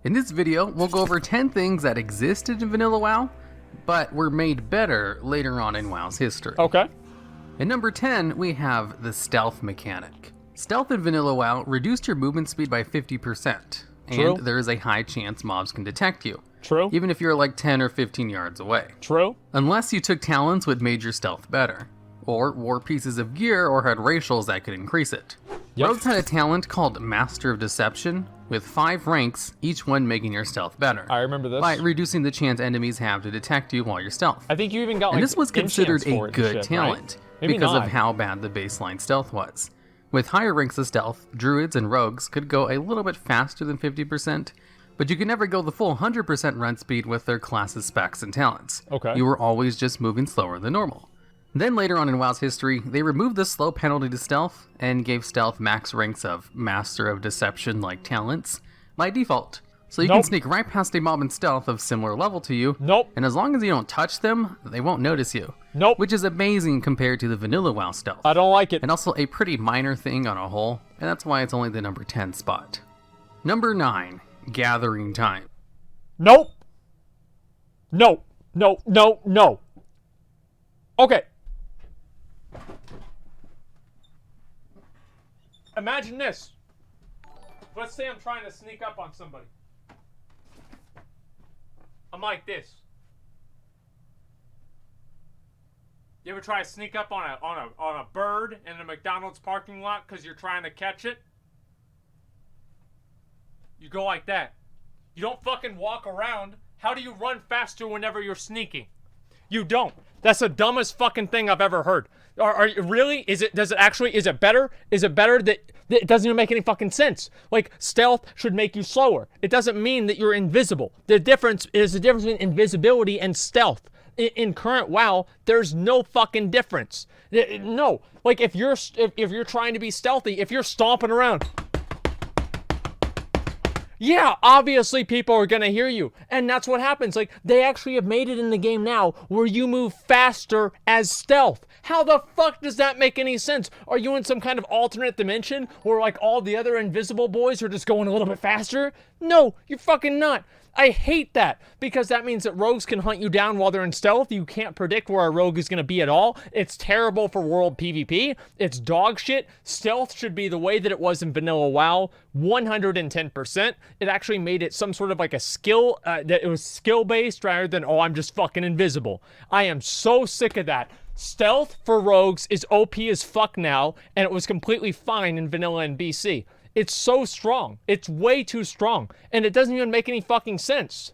In this video, we'll go over 10 things that existed in vanilla WoW, but were made better later on in WoW's history. Okay. In number 10, we have the stealth mechanic. Stealth in vanilla WoW reduced your movement speed by 50%, True. and there is a high chance mobs can detect you, True. even if you're like 10 or 15 yards away. True. Unless you took talents which made your stealth better, or wore pieces of gear or had racials that could increase it. Yep. Rogues had a talent called Master of Deception, with 5 ranks, each one making your stealth better. I remember this. By reducing the chance enemies have to detect you while you're stealth. I think you even got like And this was considered enchants for a it and good shit, talent, right? Maybe because not. of how bad the baseline stealth was. With higher ranks of stealth, druids and rogues could go a little bit faster than 50%, but you could never go the full 100% run speed with their classes, specs, and talents. Okay. You were always just moving slower than normal. Then later on in WoW's history, they removed the slow penalty to stealth and gave stealth max ranks of Master of Deception-like talents by default. So you can sneak right past a mob in stealth of similar level to you, and as long as you don't touch them, they won't notice you. Which is amazing compared to the vanilla WoW stealth. I don't like it. And also a pretty minor thing on a whole, and that's why it's only the number 10 spot. Number 9, Gathering Time. Nope. No. No. No. No. Okay. Imagine this. Let's say I'm trying to sneak up on somebody. I'm like this. You ever try to sneak up on a bird in a McDonald's parking lot because you're trying to catch it? You go like that. You don't fucking walk around. How do you run faster whenever you're sneaking? You don't. That's the dumbest fucking thing I've ever heard. Are you really? Is it better? Is it better that it doesn't even make any fucking sense? Like, stealth should make you slower. It doesn't mean that you're invisible. The difference between invisibility and stealth. In current WoW, there's no fucking difference. No. Like, if you're trying to be stealthy, if you're stomping around, yeah, obviously people are gonna hear you. And that's what happens. Like, they actually have made it in the game now where you move faster as stealth. How the fuck does that make any sense? Are you in some kind of alternate dimension where like all the other invisible boys are just going a little bit faster? No, you're fucking not. I hate that, because that means that rogues can hunt you down while they're in stealth. You can't predict where a rogue is going to be at all. It's terrible for world PvP. It's dog shit. Stealth should be the way that it was in vanilla WoW, 110%. It actually made it some sort of like a skill, that it was skill-based rather than, oh, I'm just fucking invisible. I am so sick of that. Stealth for rogues is OP as fuck now, and it was completely fine in vanilla and BC. It's so strong. It's way too strong. And it doesn't even make any fucking sense.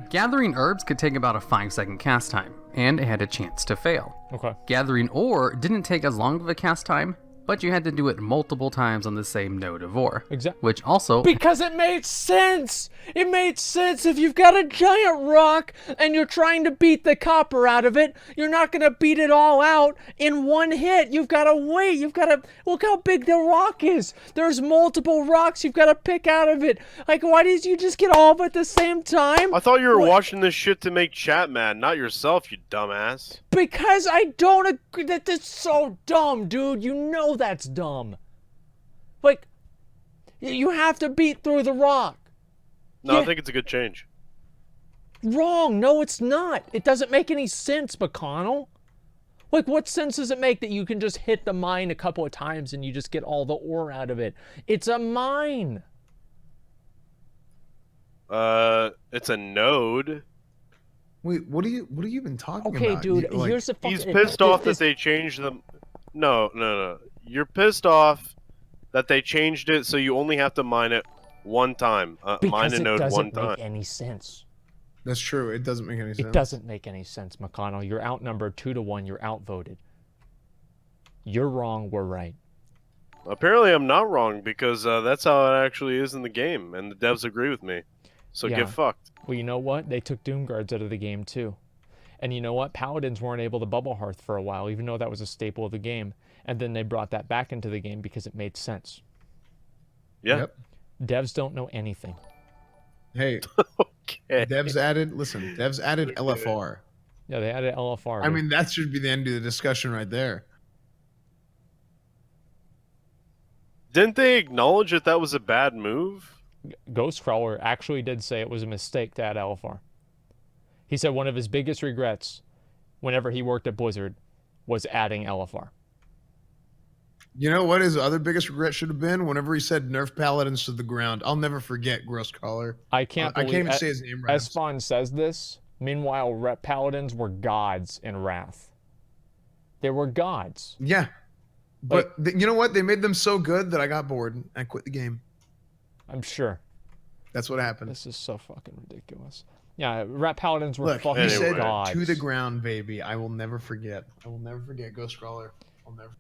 Gathering herbs could take about a 5-second cast time, and it had a chance to fail. Okay. Gathering ore didn't take as long of a cast time, but you had to do it multiple times on the same node of ore. Exactly. Which also... Because it made sense! It made sense. If you've got a giant rock and you're trying to beat the copper out of it, you're not going to beat it all out in one hit. You've got to wait. You've got to... Look how big the rock is. There's multiple rocks you've got to pick out of it. Like, why did you just get all of it at the same time? I thought you were watching this shit to make chat mad, not yourself, you dumbass. Because I don't agree. That's so dumb, dude. You know that's dumb. Like, you have to beat through the rock. No, I think it's a good change. Wrong. No, it's not. It doesn't make any sense, McConnell. Like, what sense does it make that you can just hit the mine a couple of times and you just get all the ore out of it? It's a mine. It's a node. Wait, what are you even talking about? Okay, dude, Like, here's the fucking... He's pissed off that they changed the... No. You're pissed off that they changed it so you only have to mine it one time. Mine a node one time. Because it doesn't make any sense. That's true. It doesn't make any sense. It doesn't make any sense, McConnell. You're outnumbered 2-1. You're outvoted. You're wrong. We're right. Apparently I'm not wrong, because that's how it actually is in the game, and the devs agree with me. So Yeah. get fucked. Well, you know what? They took Doomguards out of the game, too. And you know what? Paladins weren't able to bubble hearth for a while, even though that was a staple of the game. And then they brought that back into the game because it made sense. Yeah. Yep. Devs don't know anything. Hey, Okay. devs added LFR. Yeah, they added LFR. I mean, that should be the end of the discussion right there. Didn't they acknowledge that that was a bad move? Ghostcrawler actually did say it was a mistake to add LFR. He said one of his biggest regrets whenever he worked at Blizzard was adding LFR. You know what his other biggest regret should have been? Whenever he said nerf paladins to the ground. I'll never forget Grosscaller. I can't I can't even say his name right. Esfon says this. Meanwhile, Rep Paladins were gods in Wrath. They were gods. Yeah. But you know what? They made them so good that I got bored. I quit the game. I'm sure. That's what happened. This is so fucking ridiculous. Yeah, Rep Paladins were Look, fucking he said gods. to the ground, baby. I will never forget. I will never forget Ghostcrawler. I'll never.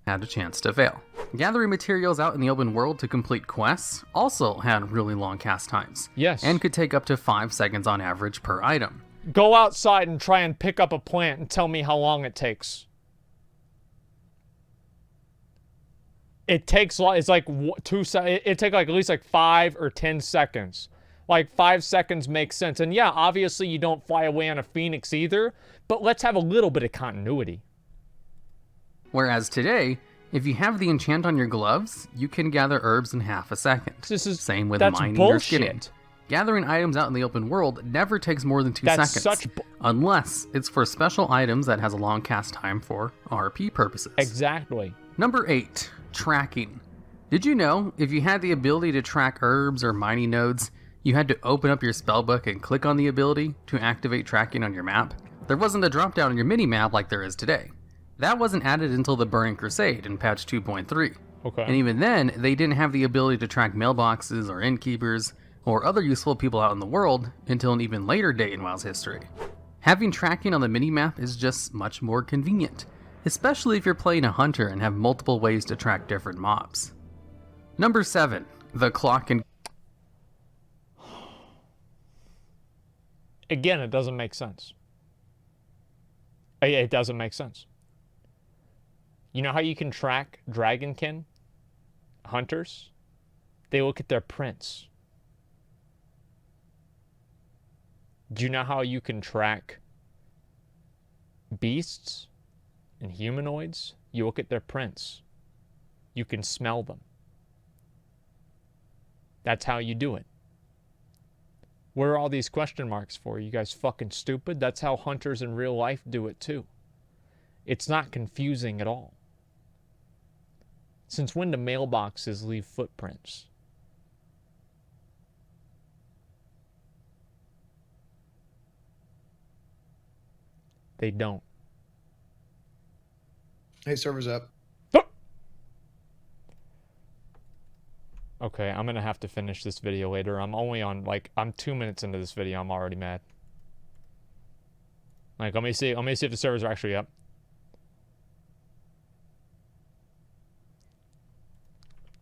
Had a chance to fail. Gathering materials out in the open world to complete quests also had really long cast times. Yes. And could take up to 5 seconds on average per item. Go outside and try and pick up a plant and tell me how long it takes. It takes, it's like 2 seconds. It takes like at least like 5 or 10 seconds. Like 5 seconds makes sense. And yeah, obviously you don't fly away on a phoenix either, but let's have a little bit of continuity. Whereas today, if you have the enchant on your gloves, you can gather herbs in half a second. Same with mining or skinning. Gathering items out in the open world never takes more than 2 seconds, unless it's for special items that has a long cast time for RP purposes. Exactly. Number 8, tracking. Did you know if you had the ability to track herbs or mining nodes, you had to open up your spellbook and click on the ability to activate tracking on your map? There wasn't a drop down on your mini-map like there is today. That wasn't added until the Burning Crusade in patch 2.3. Okay. And even then, they didn't have the ability to track mailboxes or innkeepers or other useful people out in the world until an even later date in WoW's history. Having tracking on the minimap is just much more convenient, especially if you're playing a hunter and have multiple ways to track different mobs. Number 7, the clock and... Again, it doesn't make sense. It doesn't make sense. You know how you can track dragonkin hunters? They look at their prints. Do you know how you can track beasts and humanoids? You look at their prints. You can smell them. That's how you do it. Where are all these question marks for? You guys fucking stupid? That's how hunters in real life do it too. It's not confusing at all. Since when do mailboxes leave footprints? They don't. Hey, server's up. Okay, I'm gonna have to finish this video later. I'm only on, I'm 2 minutes into this video. I'm already mad. Let me see if the servers are actually up.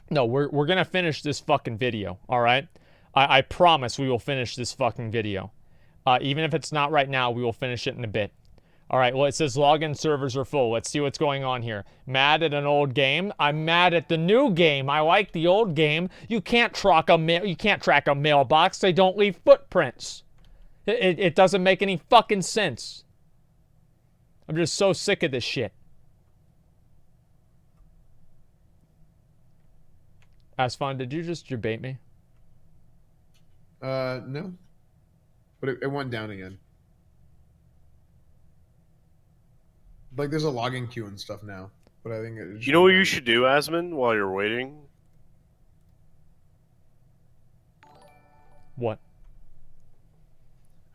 No, we're gonna finish this fucking video, alright? I promise we will finish this fucking video. Even if it's not right now, we will finish it in a bit. Alright, well, it says login servers are full. Let's see what's going on here. Mad at an old game? I'm mad at the new game. I like the old game. You can't track a mailbox. They don't leave footprints. It doesn't make any fucking sense. I'm just so sick of this shit. Asfon, did you just debate me? No. But it went down again. Like, there's a logging queue and stuff now. But I think it... You know what you should do, Asmon, while you're waiting? What?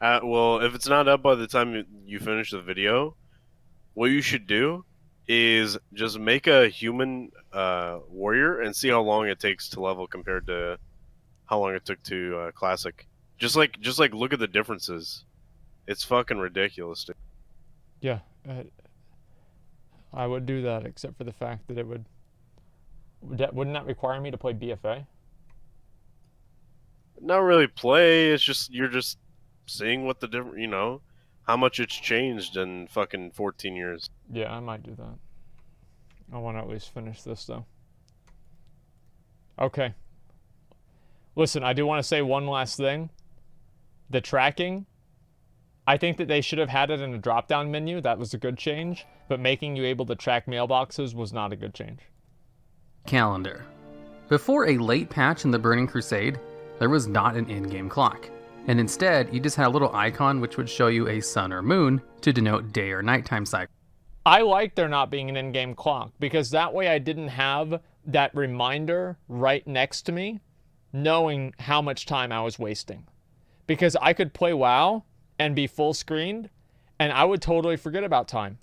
Well, if it's not up by the time you finish the video, what you should do is just make a human warrior and see how long it takes to level compared to how long it took to classic. Just like look at the differences. It's fucking ridiculous, dude. Yeah, I would do that, except for the fact that it wouldn't that require me to play BFA? Not really play. It's just you're just seeing what the different, how much it's changed in fucking 14 years. Yeah, I might do that. I want to at least finish this though. Okay. Listen, I do want to say one last thing. The tracking, I think that they should have had it in a drop-down menu. That was a good change. But making you able to track mailboxes was not a good change. Calendar. Before a late patch in the Burning Crusade, there was not an in-game clock. And instead, you just had a little icon which would show you a sun or moon to denote day or nighttime cycle. I like there not being an in-game clock, because that way I didn't have that reminder right next to me knowing how much time I was wasting. Because I could play WoW and be full screened, and I would totally forget about time.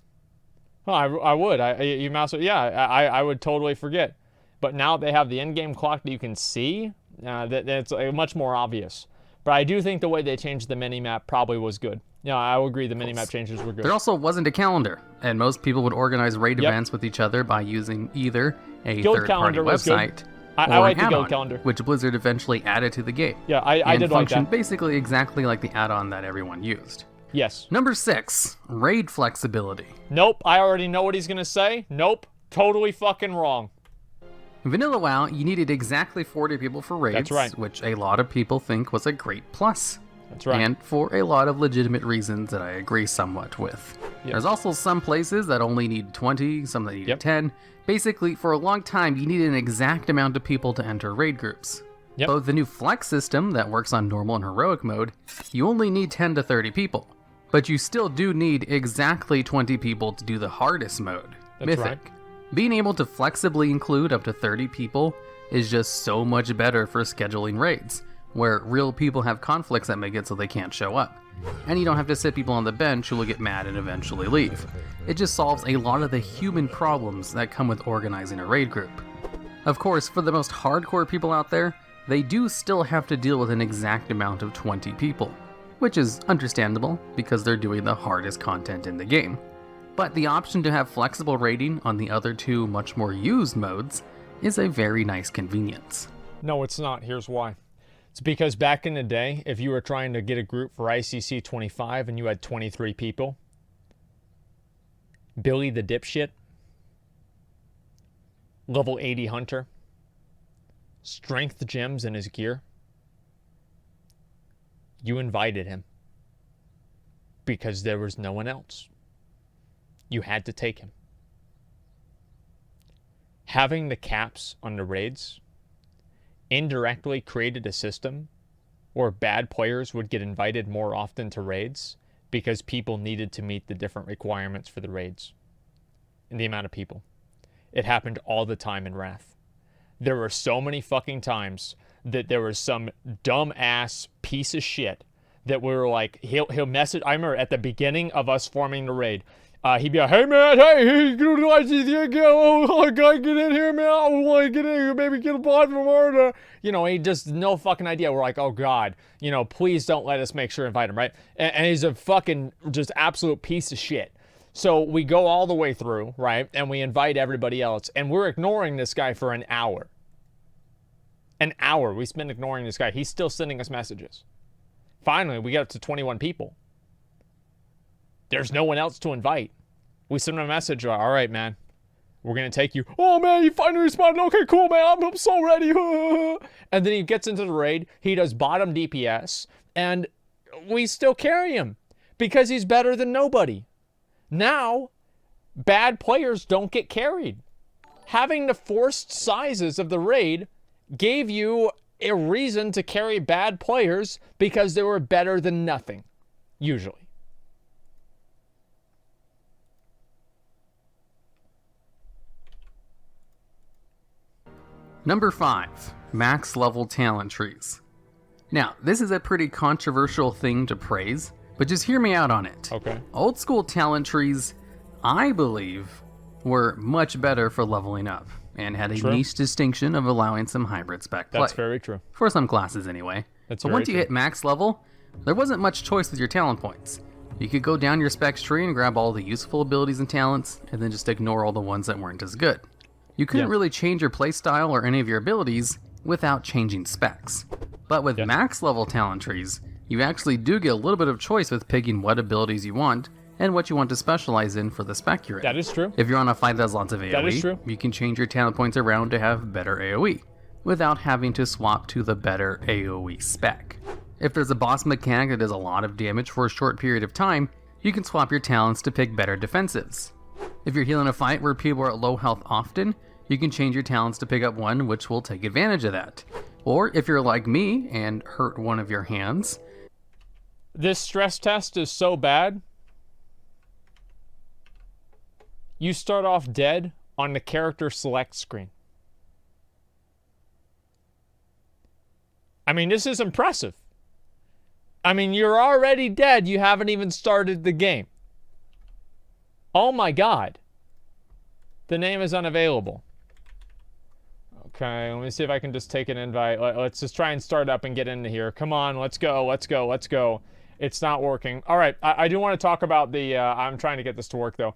Well, I would. I would totally forget. But now they have the in-game clock that you can see. That's much more obvious. But I do think the way they changed the minimap probably was good. Yeah, I will agree the minimap changes were good. There also wasn't a calendar, and most people would organize raid events with each other by using either a third-party website I or like an the guild add-on, calendar. which Blizzard eventually added to the game. Yeah, I did like that. Basically exactly like the add-on that everyone used. Yes. Number 6, raid flexibility. Nope, I already know what he's going to say. Nope, totally fucking wrong. In Vanilla WoW, you needed exactly 40 people for raids, That's right. which a lot of people think was a great plus. That's right. And for a lot of legitimate reasons that I agree somewhat with. Yep. There's also some places that only need 20, some that need Yep. 10. Basically, for a long time, you needed an exact amount of people to enter raid groups. Yep. But with the new flex system that works on normal and heroic mode, you only need 10 to 30 people. But you still do need exactly 20 people to do the hardest mode, That's Mythic. right. Being able to flexibly include up to 30 people is just so much better for scheduling raids, where real people have conflicts that make it so they can't show up. And you don't have to sit people on the bench who will get mad and eventually leave. It just solves a lot of the human problems that come with organizing a raid group. Of course, for the most hardcore people out there, they do still have to deal with an exact amount of 20 people, which is understandable because they're doing the hardest content in the game. But the option to have flexible raiding on the other two much more used modes is a very nice convenience. No, it's not. Here's why. It's because back in the day, if you were trying to get a group for ICC 25 and you had 23 people, Billy the dipshit, level 80 hunter, strength gems in his gear, you invited him because there was no one else. You had to take him. Having the caps on the raids indirectly created a system where bad players would get invited more often to raids because people needed to meet the different requirements for the raids and the amount of people. It happened all the time in Wrath. There were so many fucking times that there was some dumb ass piece of shit that we were like, he'll message. I remember at the beginning of us forming the raid, he'd be like, hey man, hey, I gotta get in here, man. I want to get in here, maybe get a bot from Arda. You know, he just no fucking idea. We're like, oh god, you know, please don't let us make sure to invite him, right? And he's a fucking just absolute piece of shit. So we go all the way through, right? And we invite everybody else, and we're ignoring this guy for an hour. An hour we spent ignoring this guy. He's still sending us messages. Finally, we get up to 21 people. There's no one else to invite. We send him a message, all right, man, we're going to take you. Oh, man, you finally responded. Okay, cool, man, I'm so ready. And then he gets into the raid. He does bottom DPS, and we still carry him because he's better than nobody. Now, bad players don't get carried. Having the forced sizes of the raid gave you a reason to carry bad players because they were better than nothing, usually. Number 5, max level talent trees. Now, this is a pretty controversial thing to praise, but just hear me out on it. Okay. Old school talent trees, I believe, were much better for leveling up, and had a True. niche distinction of allowing some hybrid spec play. That's very true. For some classes anyway. That's but very once you true. hit max level, there wasn't much choice with your talent points. You could go down your specs tree and grab all the useful abilities and talents, and then just ignore all the ones that weren't as good. You couldn't Yeah. really change your playstyle or any of your abilities without changing specs. But with max level talent trees, you actually do get a little bit of choice with picking what abilities you want and what you want to specialize in for the spec you're in. That is true. If you're on a fight that has lots of AoE, That is true. you can change your talent points around to have better AoE, without having to swap to the better AoE spec. If there's a boss mechanic that does a lot of damage for a short period of time, you can swap your talents to pick better defensives. If you're healing a fight where people are at low health often, you can change your talents to pick up one which will take advantage of that. Or if you're like me and hurt one of your hands. This stress test is so bad. You start off dead on the character select screen. I mean, this is impressive. I mean, you're already dead. You haven't even started the game. Oh my God. The name is unavailable. Okay, let me see if I can just take an invite. Let's just try and start up and get into here. Come on, let's go, let's go, let's go. It's not working. All right, I do want to talk about the... I'm trying to get this to work, though.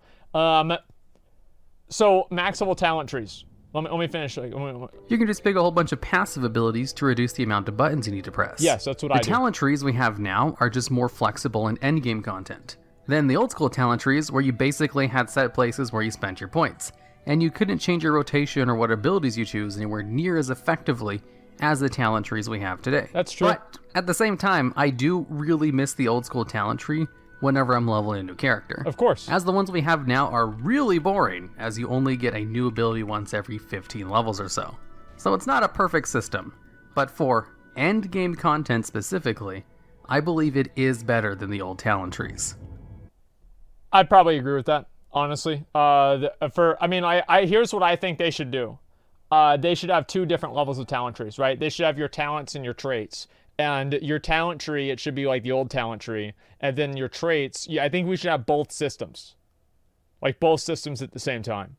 So, max level talent trees. Let me finish. You can just pick a whole bunch of passive abilities to reduce the amount of buttons you need to press. Yes, that's what I do. The talent trees we have now are just more flexible in endgame content. Then the old school talent trees where you basically had set places where you spent your points, and you couldn't change your rotation or what abilities you choose anywhere near as effectively as the talent trees we have today. That's true. But at the same time, I do really miss the old school talent tree whenever I'm leveling a new character. Of course. As the ones we have now are really boring, as you only get a new ability once every 15 levels or so. So it's not a perfect system, but for endgame content specifically, I believe it is better than the old talent trees. I'd probably agree with that, honestly. Here's what I think they should do. They should have two different levels of talent trees, right? They should have your talents and your traits. And your talent tree, it should be like the old talent tree. And then your traits, I think we should have both systems. Like both systems at the same time.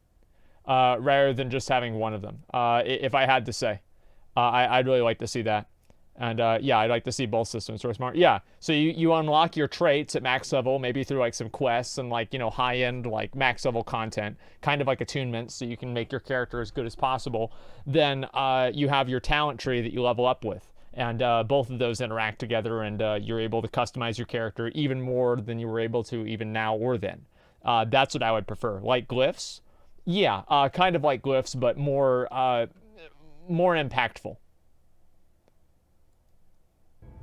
Rather than just having one of them. If I had to say. I'd really like to see that. And yeah, I'd like to see both systems. Sort of smart. Yeah, so you unlock your traits at max level, maybe through like some quests and like, you know, high-end like max level content. Kind of like attunements so you can make your character as good as possible. Then you have your talent tree that you level up with. And both of those interact together, and you're able to customize your character even more than you were able to even now or then. That's what I would prefer. Like glyphs? Yeah, kind of like glyphs, but more impactful.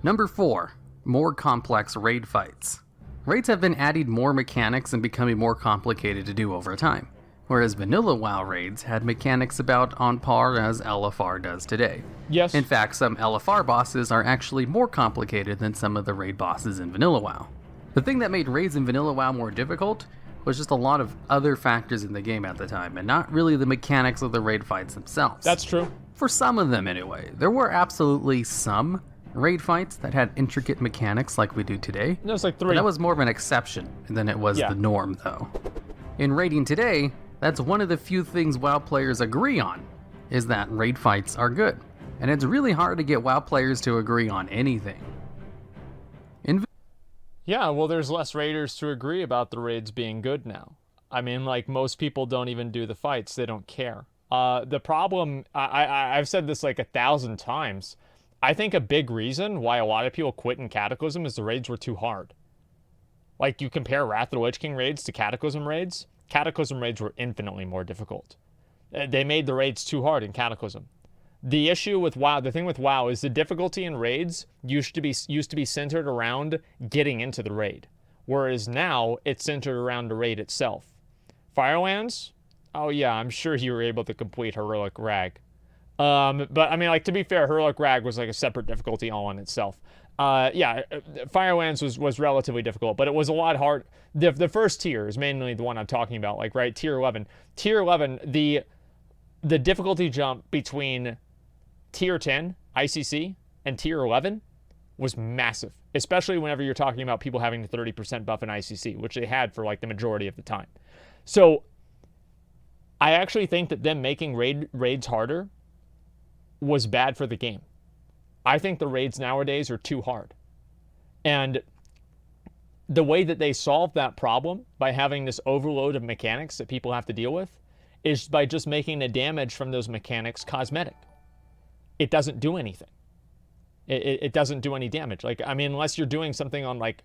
Number 4. More complex raid fights. Raids have been adding more mechanics and becoming more complicated to do over time, whereas vanilla WoW raids had mechanics about on par as LFR does today. Yes. In fact, some LFR bosses are actually more complicated than some of the raid bosses in vanilla WoW. The thing that made raids in vanilla WoW more difficult was just a lot of other factors in the game at the time, and not really the mechanics of the raid fights themselves. That's true. For some of them anyway. There were absolutely some raid fights that had intricate mechanics like we do today. There's like 3. But that was more of an exception than it was the norm, though. In raiding today, that's one of the few things WoW players agree on, is that raid fights are good. And it's really hard to get WoW players to agree on anything. Yeah, well, there's less raiders to agree about the raids being good now. I mean, like, most people don't even do the fights. They don't care. The problem, I've said this like 1,000 times. I think a big reason why a lot of people quit in Cataclysm is the raids were too hard. Like, you compare Wrath of the Lich King raids to Cataclysm raids were infinitely more difficult. They made the raids too hard in Cataclysm. The issue with WoW, the thing with WoW is the difficulty in raids used to be centered around getting into the raid. Whereas now, it's centered around the raid itself. Firelands? Oh yeah, I'm sure you were able to complete Heroic Rag. But I mean, like, to be fair, Heroic Rag was like a separate difficulty all in itself. Yeah, Firelands was relatively difficult, but it was a lot hard. The first tier is mainly the one I'm talking about, like, right, tier 11. Tier 11, the difficulty jump between tier 10, ICC, and tier 11 was massive, especially whenever you're talking about people having the 30% buff in ICC, which they had for, like, the majority of the time. So, I actually think that them making raids harder was bad for the game. I think the raids nowadays are too hard. And the way that they solve that problem by having this overload of mechanics that people have to deal with is by just making the damage from those mechanics cosmetic. It doesn't do anything. It doesn't do any damage. Like, I mean, unless you're doing something on like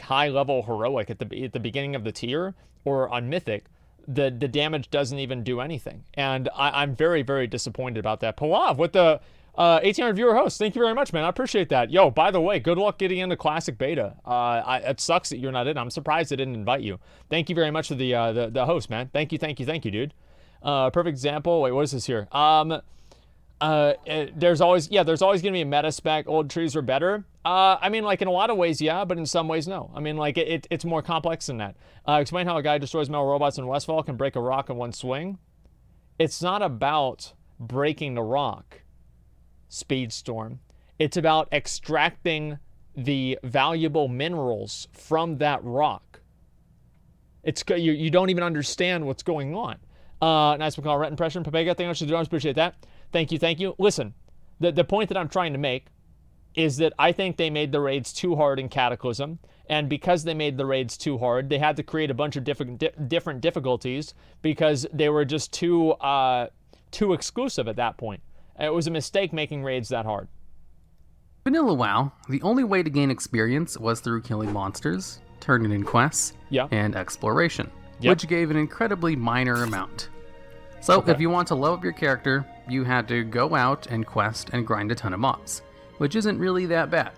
high level heroic at the beginning of the tier or on mythic, the damage doesn't even do anything. And I'm very, very disappointed about that. Palav with the 1800 viewer host, thank you very much, man. I appreciate that. Yo, by the way, good luck getting into Classic Beta. It sucks that you're not in. I'm surprised they didn't invite you. Thank you very much to the host, man. Thank you, dude. Perfect example. Wait, what is this here? There's always gonna be a meta spec. Old trees were better. I mean, like in a lot of ways, yeah, but in some ways, no. I mean, like it's more complex than that. Explain how a guy destroys metal robots in Westfall can break a rock in one swing. It's not about breaking the rock, Speedstorm. It's about extracting the valuable minerals from that rock. You don't even understand what's going on. Nice call, Rhett impression. Papega, thank you much for the drones. Appreciate that. Thank you. Listen, the point that I'm trying to make is that I think they made the raids too hard in Cataclysm, and because they made the raids too hard, they had to create a bunch of different difficulties because they were just too exclusive at that point. It was a mistake making raids that hard. Vanilla WoW, the only way to gain experience was through killing monsters, turning in quests, and exploration, which gave an incredibly minor amount. So if you want to level up your character, you had to go out and quest and grind a ton of mobs, which isn't really that bad.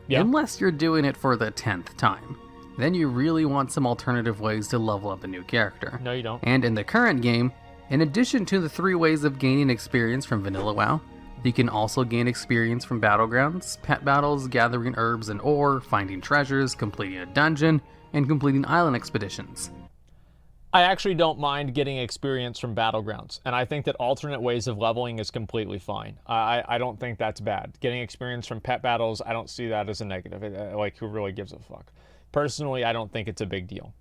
Unless you're doing it for the 10th time. Then you really want some alternative ways to level up a new character. No, you don't. And in the current game, in addition to the 3 ways of gaining experience from Vanilla WoW, you can also gain experience from battlegrounds, pet battles, gathering herbs and ore, finding treasures, completing a dungeon, and completing island expeditions. I actually don't mind getting experience from battlegrounds, and I think that alternate ways of leveling is completely fine. I don't think that's bad. Getting experience from pet battles, I don't see that as a negative. Like, who really gives a fuck? Personally, I don't think it's a big deal.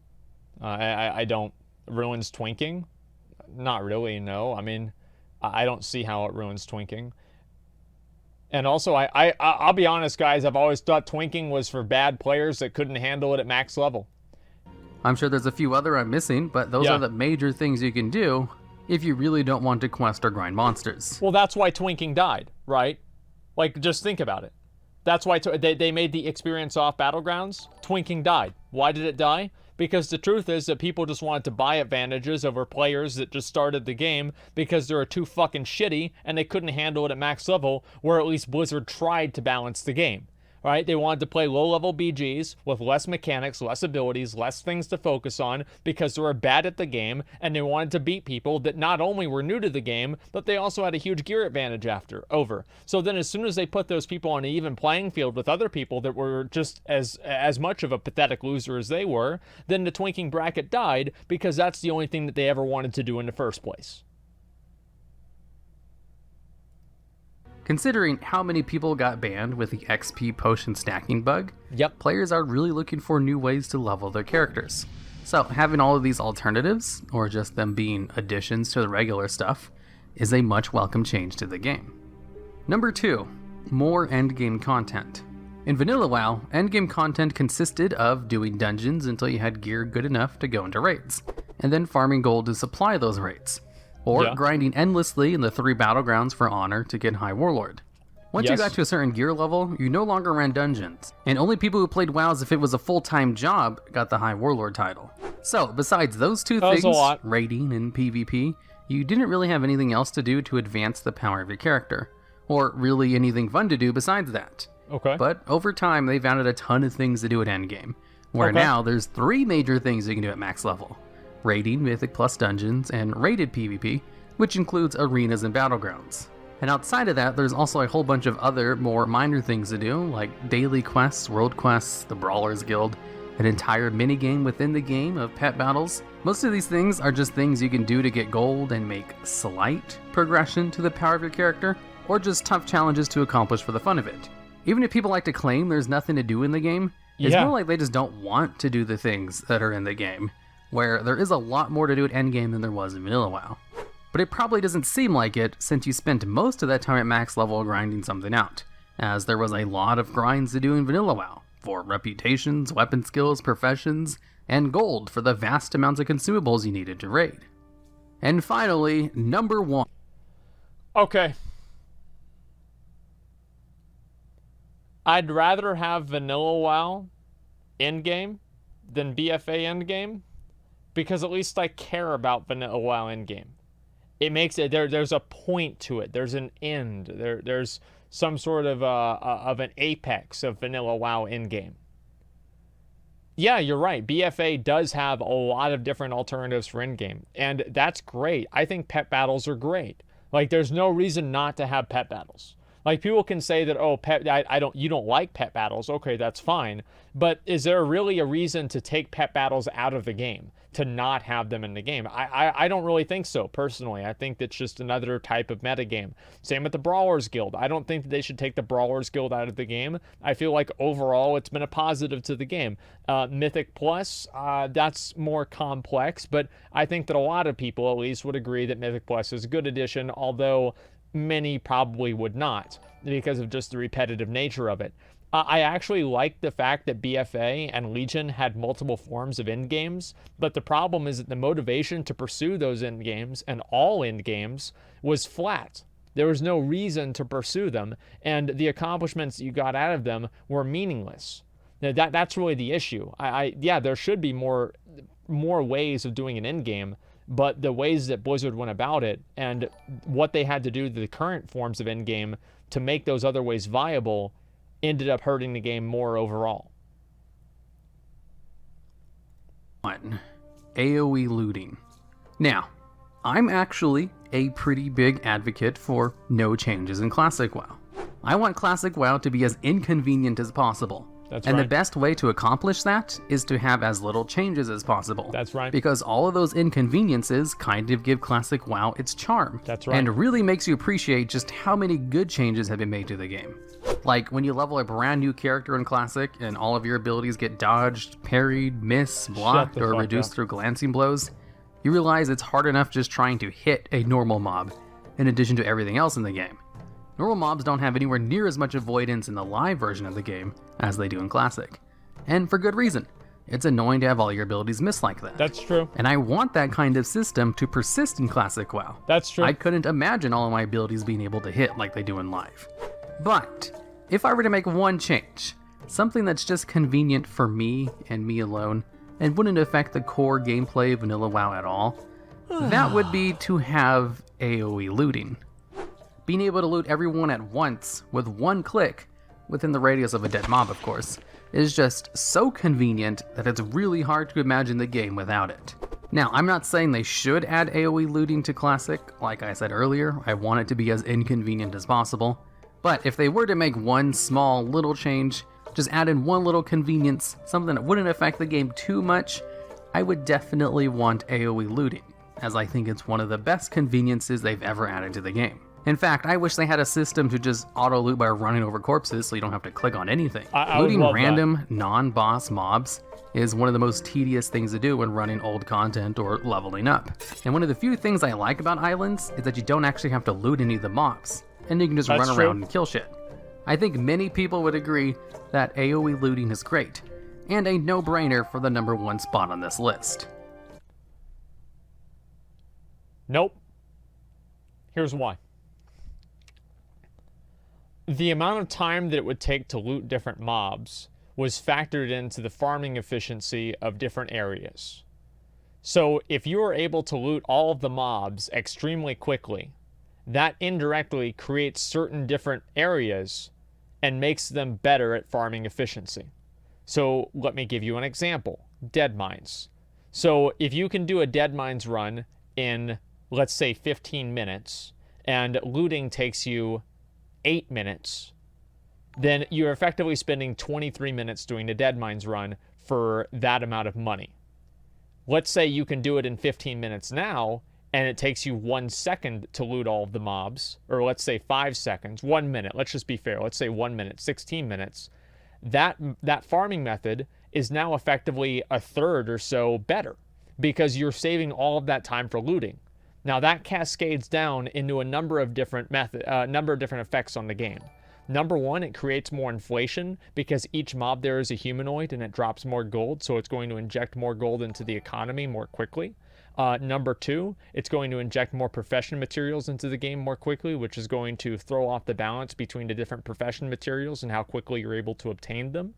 I don't. Ruins twinking? Not really, no. I mean, I don't see how it ruins twinking. And also, I'll be honest, guys, I've always thought twinking was for bad players that couldn't handle it at max level. I'm sure there's a few other I'm missing, but those are the major things you can do if you really don't want to quest or grind monsters. Well, that's why twinking died, right? Like, just think about it. That's why they made the experience off battlegrounds. Twinking died. Why did it die? Because the truth is that people just wanted to buy advantages over players that just started the game because they were too fucking shitty and they couldn't handle it at max level, where at least Blizzard tried to balance the game. Right? They wanted to play low-level BGs with less mechanics, less abilities, less things to focus on because they were bad at the game, and they wanted to beat people that not only were new to the game, but they also had a huge gear advantage over. So then as soon as they put those people on an even playing field with other people that were just as much of a pathetic loser as they were, then the twinking bracket died because that's the only thing that they ever wanted to do in the first place. Considering how many people got banned with the XP potion stacking bug, players are really looking for new ways to level their characters. So having all of these alternatives, or just them being additions to the regular stuff, is a much welcome change to the game. Number 2, more endgame content. In Vanilla WoW, endgame content consisted of doing dungeons until you had gear good enough to go into raids, and then farming gold to supply those raids. Or grinding endlessly in the 3 battlegrounds for honor to get High Warlord. Once you got to a certain gear level, you no longer ran dungeons, and only people who played WoW as if it was a full-time job got the High Warlord title. So, besides those 2 things, raiding and PvP, you didn't really have anything else to do to advance the power of your character, or really anything fun to do besides that. But over time, they've added a ton of things to do at endgame, where now there's 3 major things you can do at max level. Raiding, Mythic plus Dungeons, and raided PvP, which includes arenas and battlegrounds. And outside of that, there's also a whole bunch of other, more minor things to do, like daily quests, world quests, the Brawlers Guild, an entire minigame within the game of pet battles. Most of these things are just things you can do to get gold and make slight progression to the power of your character, or just tough challenges to accomplish for the fun of it. Even if people like to claim there's nothing to do in the game, it's more like they just don't want to do the things that are in the game, where there is a lot more to do at endgame than there was in Vanilla WoW. But it probably doesn't seem like it since you spent most of that time at max level grinding something out, as there was a lot of grinds to do in Vanilla WoW, for reputations, weapon skills, professions, and gold for the vast amounts of consumables you needed to raid. And finally, number 1. Okay. I'd rather have Vanilla WoW endgame than BFA endgame, because at least I care about Vanilla WoW endgame. it makes it there's a point to it. There's an end. There's some sort of an apex of vanilla WoW in game. Yeah, you're right. BFA does have a lot of different alternatives for in-game, and that's great. I think pet battles are great. Like, there's no reason not to have pet battles. Like, people can say that, oh, you don't like pet battles. Okay, that's fine. But is there really a reason to take pet battles out of the game, to not have them in the game? I don't really think so, personally. I think that's just another type of metagame. Same with the Brawlers Guild. I don't think that they should take the Brawlers Guild out of the game. I feel like overall it's been a positive to the game. Mythic Plus, that's more complex, but I think that a lot of people at least would agree that Mythic Plus is a good addition, although many probably would not because of just the repetitive nature of it. I actually like the fact that BFA and Legion had multiple forms of end games, but the problem is that the motivation to pursue those end games and all end games was flat. There was no reason to pursue them, and the accomplishments you got out of them were meaningless. Now, that's really the issue. Yeah, there should be more ways of doing an end game, but the ways that Blizzard went about it and what they had to do to the current forms of endgame to make those other ways viable ended up hurting the game more overall. 1. AoE looting. Now, I'm actually a pretty big advocate for no changes in Classic WoW. I want Classic WoW to be as inconvenient as possible. That's and right. the best way to accomplish that is to have as little changes as possible. That's right. Because all of those inconveniences kind of give Classic WoW its charm. That's right. And really makes you appreciate just how many good changes have been made to the game. Like when you level a brand new character in Classic and all of your abilities get dodged, parried, missed, blocked, the or fuck reduced up. through glancing blows, you realize it's hard enough just trying to hit a normal mob, in addition to everything else in the game. Normal mobs don't have anywhere near as much avoidance in the live version of the game as they do in Classic. And for good reason. It's annoying to have all your abilities miss like that. That's true. And I want that kind of system to persist in Classic WoW. That's true. I couldn't imagine all of my abilities being able to hit like they do in live. But if I were to make one change, something that's just convenient for me and me alone, and wouldn't affect the core gameplay of vanilla WoW at all, that would be to have AoE looting. Being able to loot everyone at once with one click, within the radius of a dead mob of course, is just so convenient that it's really hard to imagine the game without it. Now, I'm not saying they should add AoE looting to Classic. Like I said earlier, I want it to be as inconvenient as possible. But if they were to make one small little change, just add in one little convenience, something that wouldn't affect the game too much, I would definitely want AoE looting, as I think it's one of the best conveniences they've ever added to the game. In fact, I wish they had a system to just auto-loot by running over corpses so you don't have to click on anything. I would Looting love random, non-boss mobs is one of the most tedious things to do when running old content or leveling up. And one of the few things I like about Islands is that you don't actually have to loot any of the mobs, and you can just That's run true. around and kill shit. I think many people would agree that AoE looting is great, and a no-brainer for the #1 spot on this list. Nope. Here's why. The amount of time that it would take to loot different mobs was factored into the farming efficiency of different areas. So if you are able to loot all of the mobs extremely quickly, that indirectly creates certain different areas and makes them better at farming efficiency. So let me give you an example. Dead mines. So if you can do a dead mines run in, let's say, 15 minutes, and looting takes you 8 minutes, then you're effectively spending 23 minutes doing a dead mines run for that amount of money. Let's say you can do it in 15 minutes now, and it takes you 1 second to loot all of the mobs, or let's say 5 seconds, 1 minute, let's just be fair, let's say 1 minute, 16 minutes. That farming method is now effectively a third or so better, because you're saving all of that time for looting. Now that cascades down into a number of different effects on the game. Number one, it creates more inflation because each mob there is a humanoid and it drops more gold, so it's going to inject more gold into the economy more quickly. Number two, it's going to inject more profession materials into the game more quickly, which is going to throw off the balance between the different profession materials and how quickly you're able to obtain them.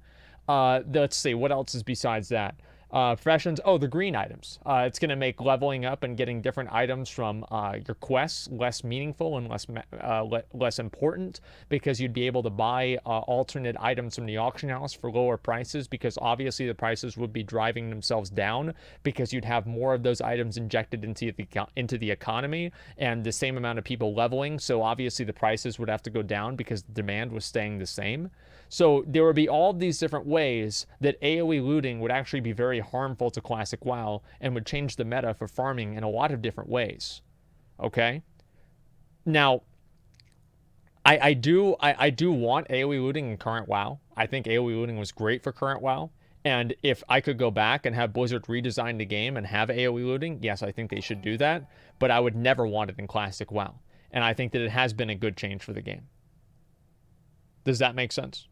Let's see, what else is besides that? Professions, oh, the green items. It's going to make leveling up and getting different items from your quests less meaningful and less important, because you'd be able to buy alternate items from the auction house for lower prices, because obviously the prices would be driving themselves down because you'd have more of those items injected into the economy and the same amount of people leveling. So obviously the prices would have to go down because the demand was staying the same. So there would be all of these different ways that AoE looting would actually be very harmful to classic WoW and would change the meta for farming in a lot of different ways. Okay? Now, I do want AoE looting in current WoW. I think AoE looting was great for current WoW. And if I could go back and have Blizzard redesign the game and have AoE looting, yes, I think they should do that. But I would never want it in classic WoW. And I think that it has been a good change for the game. Does that make sense?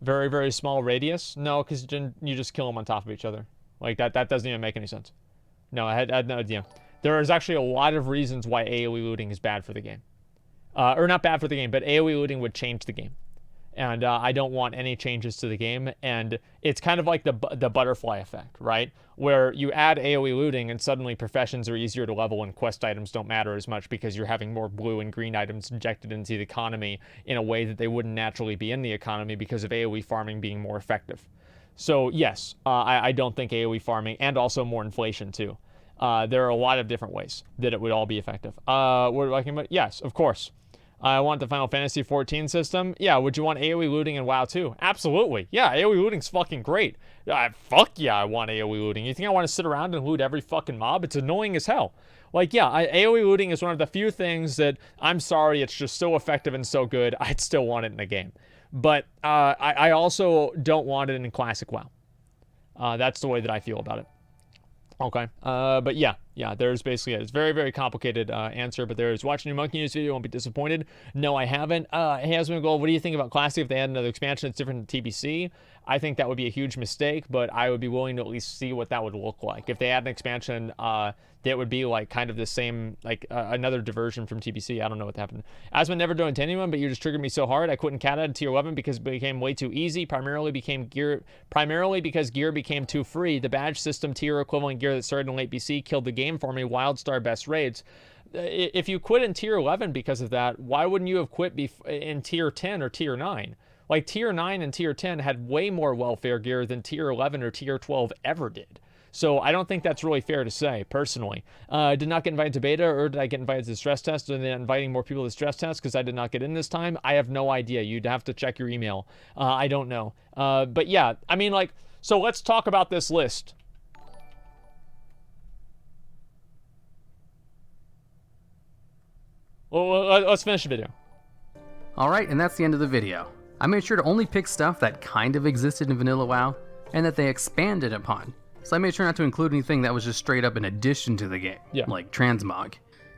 Very, very small radius? No, because you just kill them on top of each other. Like, that doesn't even make any sense. No, I had no idea. There is actually a lot of reasons why AoE looting is bad for the game. Or not bad for the game, but AoE looting would change the game. And I don't want any changes to the game. And it's kind of like the butterfly effect, right? Where you add AoE looting and suddenly professions are easier to level and quest items don't matter as much because you're having more blue and green items injected into the economy in a way that they wouldn't naturally be in the economy because of AoE farming being more effective. So yes, I don't think AoE farming, and also more inflation too. There are a lot of different ways that it would all be effective. What are we talking about? Yes, of course. I want the Final Fantasy XIV system. Yeah, would you want AoE looting in WoW too? Absolutely. Yeah, AoE looting's fucking great. Fuck yeah, I want AoE looting. You think I want to sit around and loot every fucking mob? It's annoying as hell. Like, yeah, AoE looting is one of the few things that, I'm sorry, it's just so effective and so good, I'd still want it in the game. But I also don't want it in classic WoW. That's the way that I feel about it. Okay. But yeah, there's basically it's very, very complicated answer, but there's watching your Monkey News video, won't be disappointed. No, I haven't. Hey, Asmongold, what do you think about Classic if they add another expansion that's different than TBC? I think that would be a huge mistake, but I would be willing to at least see what that would look like. If they add an expansion that would be like kind of the same, like another diversion from TBC. I don't know what happened. Asmon never doing to anyone, but you just triggered me so hard. I quit in cat at tier 11 because it became way too easy. Primarily because gear became too free. The badge system tier equivalent gear that started in late BC killed the game for me. WildStar best raids. If you quit in tier 11 because of that, why wouldn't you have quit in tier 10 or tier 9? Like tier 9 and tier 10 had way more welfare gear than tier 11 or tier 12 ever did. So I don't think that's really fair to say, personally. Did not get invited to beta, or did I get invited to the stress test? Are they inviting more people to the stress test because I did not get in this time? I have no idea. You'd have to check your email. I don't know. But yeah, I mean, like, so let's talk about this list. Well, let's finish the video. Alright, and that's the end of the video. I made sure to only pick stuff that kind of existed in Vanilla WoW, and that they expanded upon. So I made sure not to include anything that was just straight up in addition to the game, like transmog,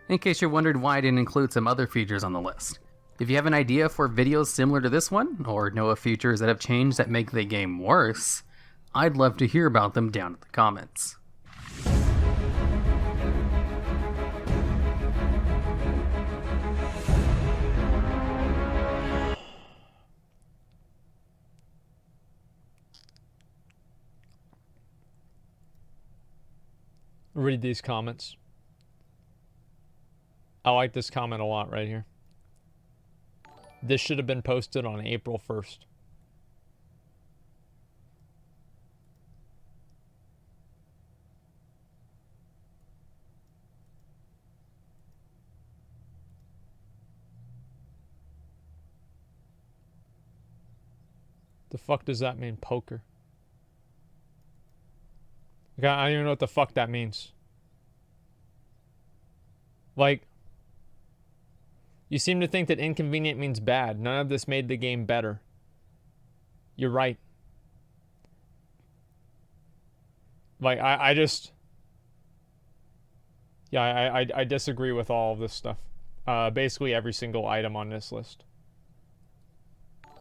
in case you're wondering why I didn't include some other features on the list. If you have an idea for videos similar to this one, or know of features that have changed that make the game worse, I'd love to hear about them down in the comments. Read these comments. I like this comment a lot right here. This should have been posted on April 1st. The fuck does that mean, poker? Okay, I don't even know what the fuck that means. Like, you seem to think that inconvenient means bad. None of this made the game better. You're right. Like, I just... Yeah, I disagree with all of this stuff. Basically every single item on this list.